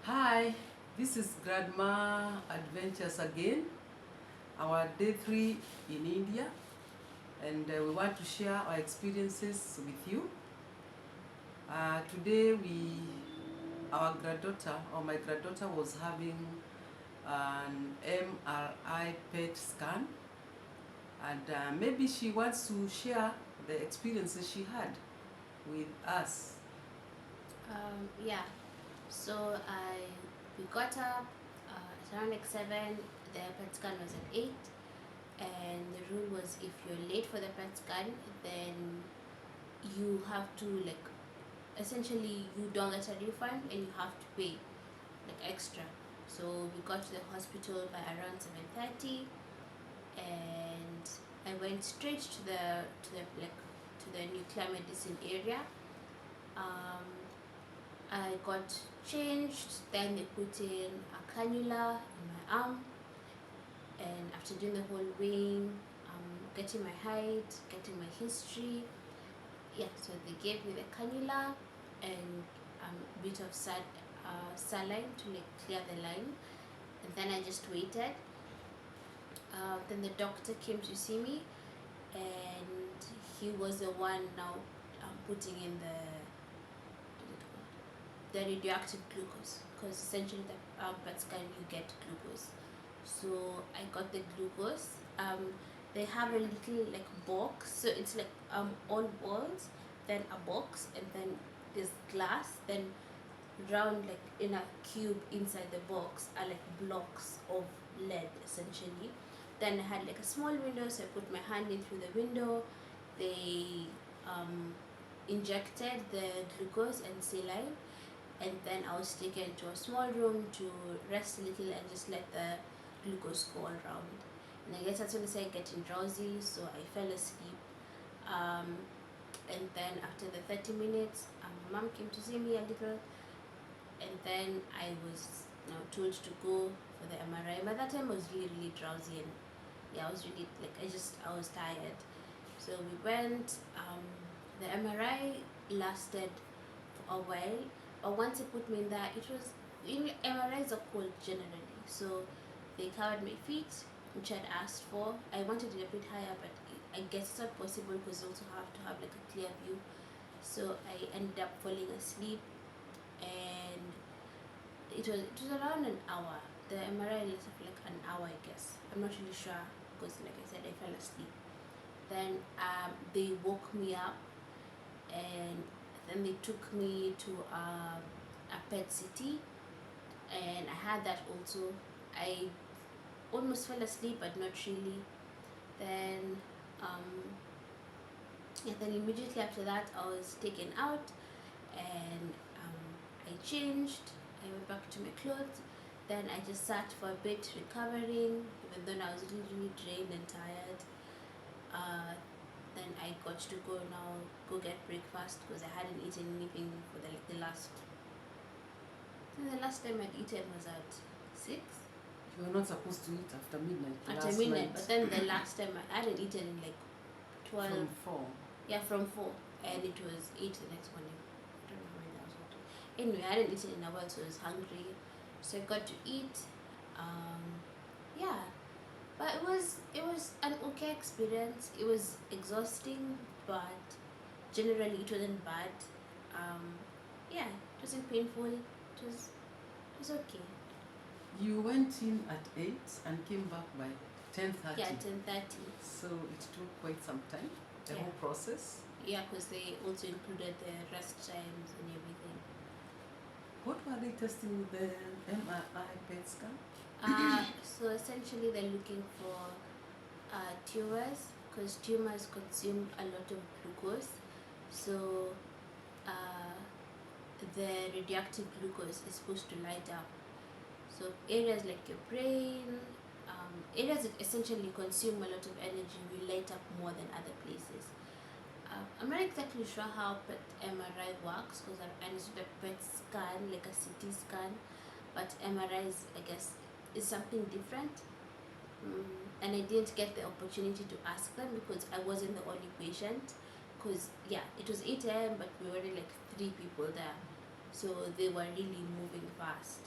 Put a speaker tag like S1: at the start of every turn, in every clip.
S1: Hi, this is Grandma Adventures again, our day 3 in India, and we want to share our experiences with you. Today, our granddaughter, or my granddaughter, was having an MRI PET scan, and maybe she wants to share the experiences she had with us.
S2: Yeah, so we got up at around like 7. The PET scan was at 8, and the rule was if you're late for the PET scan, then you have to like essentially you don't get a refund and you have to pay like extra. So we got to the hospital by around 7:30, and I went straight to the nuclear medicine area. Um, I got changed, then they put in a cannula in my arm, and after doing the whole wing, getting my height, getting my history, yeah, so they gave me the cannula and a bit of saline to like clear the line, and then I just waited. Then the doctor came to see me, and he was the one now putting in the radioactive glucose, because essentially the PET scan you get glucose. So I got the glucose. They have a little like box, so it's like all walls, then a box, and then there's glass, then round like in a cube inside the box are like blocks of lead essentially. Then I had like a small window, so I put my hand in through the window. They injected the glucose and saline, and then I was taken to a small room to rest a little and just let the glucose go all around. And I guess that's when I started getting drowsy, so I fell asleep. And then after the 30 minutes, my mom came to see me a little, and then I was told to go for the MRI. By that time, I was really, really drowsy, and yeah, I was really like I was tired. So we went. The MRI lasted for a while, but once they put me in there, it was MRIs are cold generally. So they covered my feet, which I'd asked for. I wanted it a bit higher, but I guess it's not possible because you also have to have like a clear view. So I ended up falling asleep, and it was around an hour. The MRI lasted for like an hour, I guess. I'm not really sure because, like I said, I fell asleep. Then they woke me up, and then they took me to a PET CT, and I had that also. I almost fell asleep, but not really. Then, and then immediately after that, I was taken out, and I changed. I went back to my clothes. Then I just sat for a bit recovering, even though I was really, really drained and tired. Then I got to go get breakfast because I hadn't eaten anything for the last. I think the last time I'd eaten was at 6
S1: You were not supposed to eat after midnight
S2: after
S1: last
S2: midnight,
S1: night.
S2: but then the last time I hadn't eaten in like 12.
S1: From 4.
S2: Yeah, from 4, and it was 8 the next morning. I don't know when that was. Anyway, I hadn't eaten in a while, so I was hungry. So I got to eat. Yeah, but it was an okay experience. It was exhausting, but generally it wasn't bad. Yeah, it wasn't painful. It was okay.
S1: You went in at 8 and came back by 10:30.
S2: Yeah, 10:30.
S1: So it took quite some time, the
S2: Yeah.
S1: whole process.
S2: Yeah, because they also included the rest times and everything.
S1: What were they testing with the MRI PET scan?
S2: So essentially they're looking for tumors, because tumors consume a lot of glucose. So the radioactive glucose is supposed to light up. So areas like your brain, areas that essentially consume a lot of energy will light up more than other places. I'm not exactly sure how PET MRI works because I understood a PET scan, like a CT scan, but MRI is, I guess, is something different. And I didn't get the opportunity to ask them because I wasn't the only patient. Because, yeah, it was 8 a.m., but we were already like 3 people there. So they were really moving fast.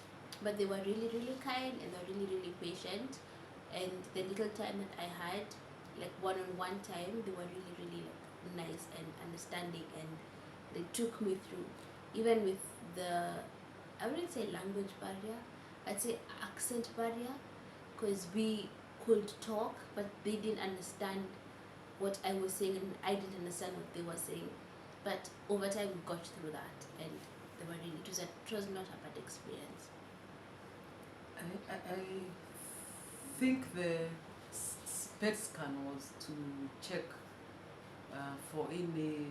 S2: But they were really, really kind and they were really, really patient. And the little time that I had, like one-on-one time, they were really, really like nice and understanding, and they took me through. Even with the, I wouldn't say language barrier, I'd say accent barrier, because we could talk, but they didn't understand what I was saying, and I didn't understand what they were saying. But over time, we got through that, and they were really, it was not a bad experience.
S1: I think the PET scan was to check for any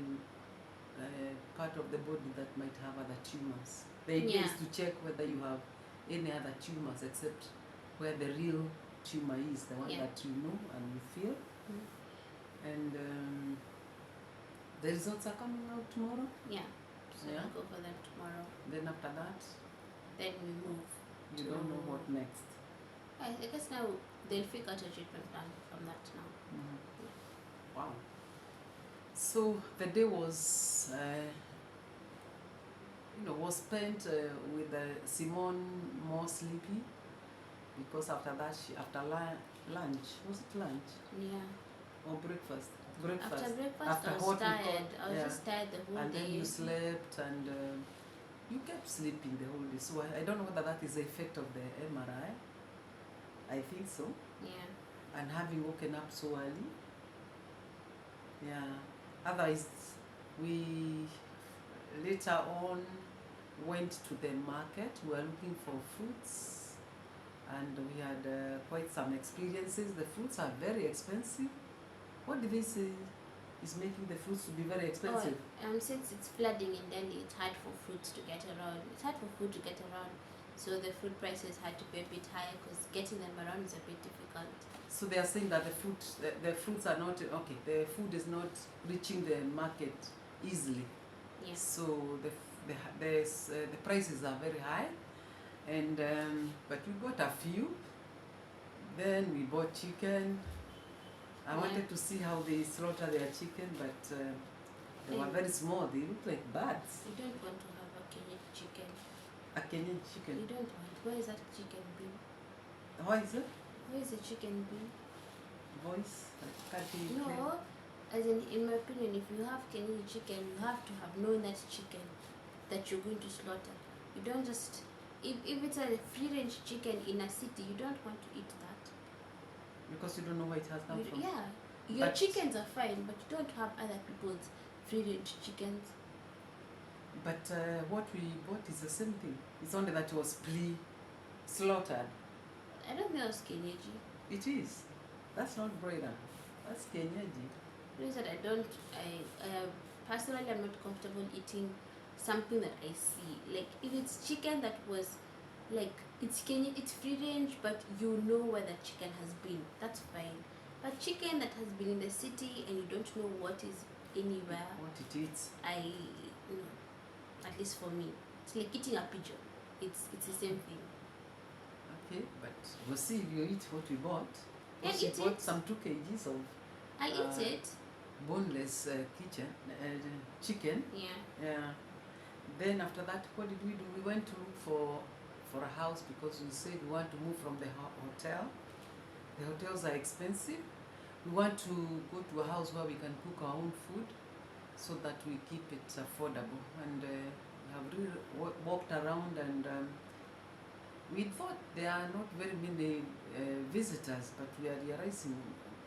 S1: part of the body that might have other tumors. The idea is to check whether you have any other tumors except where the real tumor is, the one that you know and you feel. And the results are coming out tomorrow?
S2: Yeah. So we'll go for them tomorrow.
S1: Then after that?
S2: Then we move.
S1: You don't know what next?
S2: I guess now they'll figure out a treatment plan from that now.
S1: Wow. So the day was, was spent with Simoné more sleepy, because after that, after lunch, was it lunch?
S2: Yeah.
S1: Or breakfast?
S2: After breakfast, I was tired. I was just tired the whole day.
S1: And then you slept and you kept sleeping the whole day. So I don't know whether that is the effect of the MRI. I think so.
S2: Yeah.
S1: And having woken up so early. Yeah. Otherwise, we later on went to the market. We were looking for fruits, and we had quite some experiences. The fruits are very expensive. What did they say is making the fruits to be very expensive?
S2: Since it's flooding in Delhi, it's hard for fruits to get around. It's hard for food to get around. So the food prices had to be a bit higher because getting them around is a bit difficult.
S1: So they are saying that the fruits are not, okay, the food is not reaching the market easily.
S2: Yes.
S1: So the prices are very high, and but we got a few. Then we bought chicken. I wanted to see how they slaughter their chicken, but they were very small. They look like birds.
S2: You don't want to have a Kenyan chicken.
S1: A Kenyan chicken?
S2: You don't want. Where is that chicken bean?
S1: Why is it?
S2: Where is the chicken bean?
S1: Voice?
S2: No, as in my opinion, if you have Kenyan chicken, you have to have known that chicken that you're going to slaughter. You don't just, if it's a free-range chicken in a city, you don't want to eat that.
S1: Because you don't know where it has come from?
S2: Yeah. Your chickens are fine, but you don't have other people's free-range chickens.
S1: But what we bought is the same thing. It's only that it was pre-slaughtered.
S2: I don't think it was Kenyaji.
S1: It is. That's not broiler. That's Kenyaji.
S2: Reason I personally I'm not comfortable eating something that I see. Like if it's chicken that was like it's Kenyan, it's free range, but you know where the chicken has been. That's fine. But chicken that has been in the city and you don't know what is anywhere.
S1: What it eats.
S2: At least for me, it's like eating a pigeon. It's the same thing.
S1: Okay, but we'll see if you eat what we bought.
S2: Yeah,
S1: we bought some 2 kgs of
S2: I'll eat it.
S1: Boneless chicken.
S2: Yeah.
S1: Then after that, what did we do? We went to look for a house because we said we want to move from the hotel. The hotels are expensive. We want to go to a house where we can cook our own food so that we keep it affordable. And we have really walked around, and we thought there are not very many visitors, but we are realizing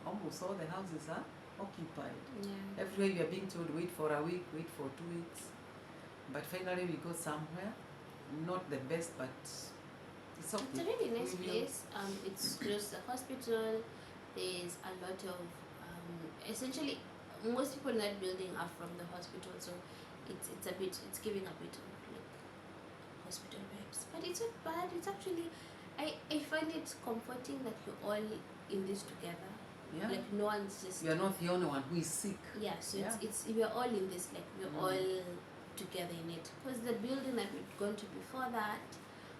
S1: almost all the houses are occupied.
S2: Yeah.
S1: Everywhere you are being told wait for a week, wait for 2 weeks. But finally we got somewhere. Not the best, but it's okay.
S2: It's a really nice place. It's close to the hospital. There's a lot of essentially most people in that building are from the hospital, so it's giving a bit of like hospital vibes. But it's not bad. It's actually I find it comforting that you're all in this together.
S1: Yeah.
S2: Like no one's just.
S1: You're not the only one who is sick.
S2: Yeah. So it's we're all in this. Like we're all together in it. Because the building that we'd gone to before that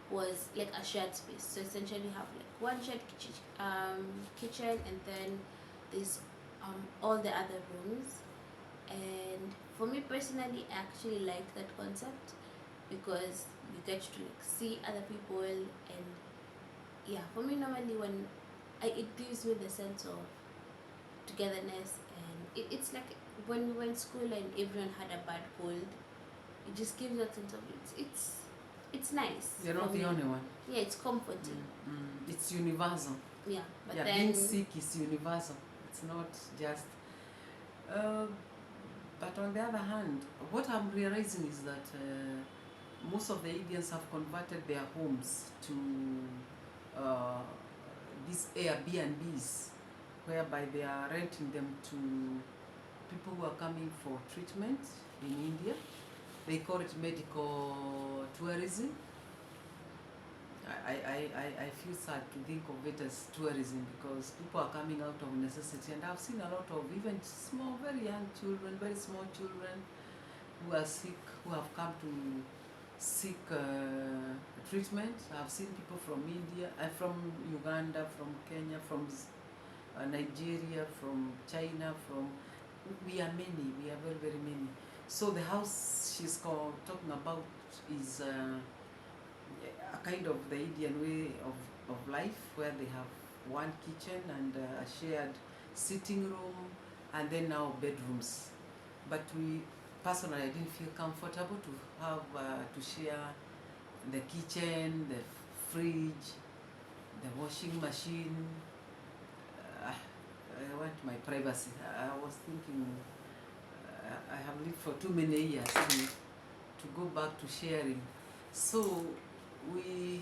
S2: was like a shared space. So essentially you have like one shared kitchen, and then there's all the other rooms. And for me personally, I actually like that concept because you get to like see other people. And yeah, for me normally when it gives me the sense of togetherness. And it's like when we went to school and everyone had a bad cold, it just gives that sense of it's nice.
S1: You're not
S2: for
S1: the
S2: me.
S1: only one.
S2: Yeah, it's comforting.
S1: It's universal.
S2: Yeah, but
S1: Yeah,
S2: then
S1: being sick is universal. It's not just. But on the other hand, what I'm realizing is that most of the Indians have converted their homes to these Airbnbs, whereby they are renting them to people who are coming for treatment in India. They call it medical tourism. I feel sad to think of it as tourism because people are coming out of necessity, and I've seen a lot of even small, very young children, very small children who are sick, who have come to seek treatment. I've seen people from India, from Uganda, from Kenya, from Nigeria, from China, we are many, we are very, very many. So the house she's talking about is a kind of the Indian way of life, where they have one kitchen and a shared sitting room, and then now bedrooms. But personally, I didn't feel comfortable to have to share the kitchen, the fridge, the washing machine. I want my privacy. I was thinking I have lived for too many years to go back to sharing. So we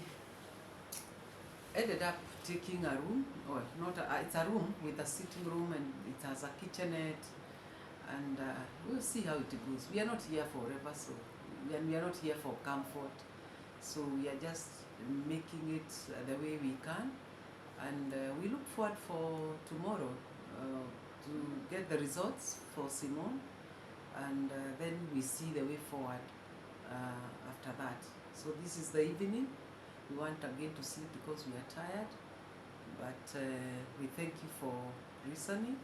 S1: ended up taking a room, or not it's a room with a sitting room, and it has a kitchenette, and we'll see how it goes. We are not here forever, so we are not here for comfort, so we are just making it the way we can, and we look forward for tomorrow to get the results for Simoné, and then we see the way forward after that. So this is the evening. We want again to sleep because we are tired, but we thank you for listening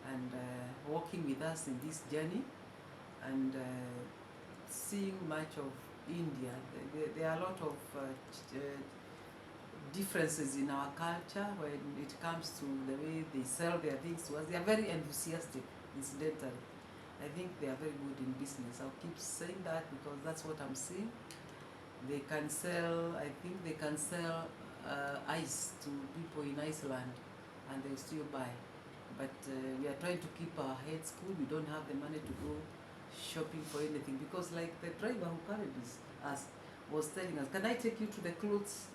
S1: and walking with us in this journey, and seeing much of India. There are a lot of differences in our culture when it comes to the way they sell their things to us. They are very enthusiastic, incidentally. I think they are very good in business. I'll keep saying that because that's what I'm seeing. They can sell, I think they can sell ice to people in Iceland and they'll still buy. But we are trying to keep our heads cool. We don't have the money to go shopping for anything, because like the driver who carried us was telling us, can I take you to the clothes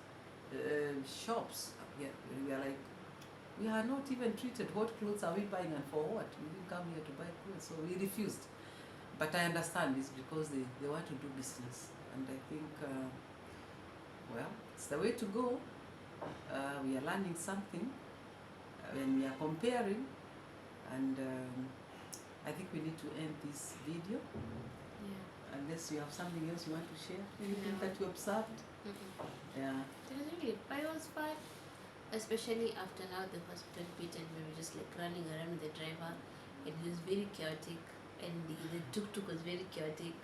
S1: shops? Yeah, we are like, we are not even treated. What clothes are we buying and for what? We didn't come here to buy clothes, so we refused. But I understand this because they want to do business, and I think, well, it's the way to go. We are learning something when we are comparing, and I think we need to end this video.
S2: Yeah.
S1: Unless you have something else you want to share, anything
S2: No.
S1: that you observed. Yeah.
S2: It was really, but it was fun, especially after now the hospital bit, and we were just like running around with the driver. It was very chaotic, and the tuk-tuk was very chaotic.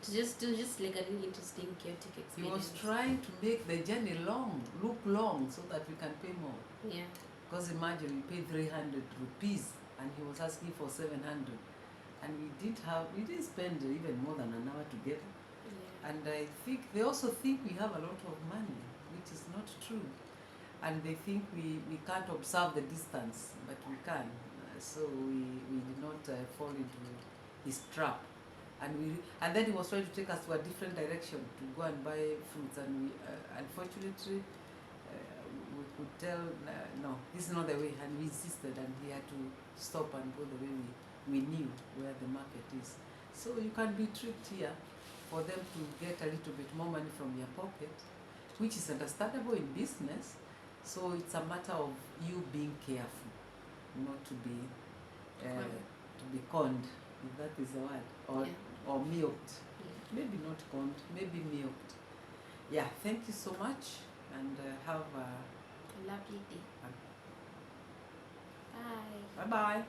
S2: It was just like a really interesting chaotic experience.
S1: He was trying to make the journey look long, so that we can pay more.
S2: Yeah.
S1: Because imagine we paid 300 rupees and he was asking for 700, and we didn't spend even more than an hour together.
S2: Yeah.
S1: And I think they also think we have a lot of money, which is not true. And they think we can't observe the distance, but we can. So we did not fall into his trap. And then he was trying to take us to a different direction to go and buy fruits, and we unfortunately we could tell no, this is not the way, and we insisted, and he had to stop and go the way we knew where the market is. So you can be tricked here for them to get a little bit more money from your pocket, which is understandable in business. So it's a matter of you being careful, not to be conned, if that is the word, or milked.
S2: Yeah.
S1: Maybe not conned, maybe milked. Yeah, thank you so much, and have
S2: A lovely day. Bye.
S1: bye-bye.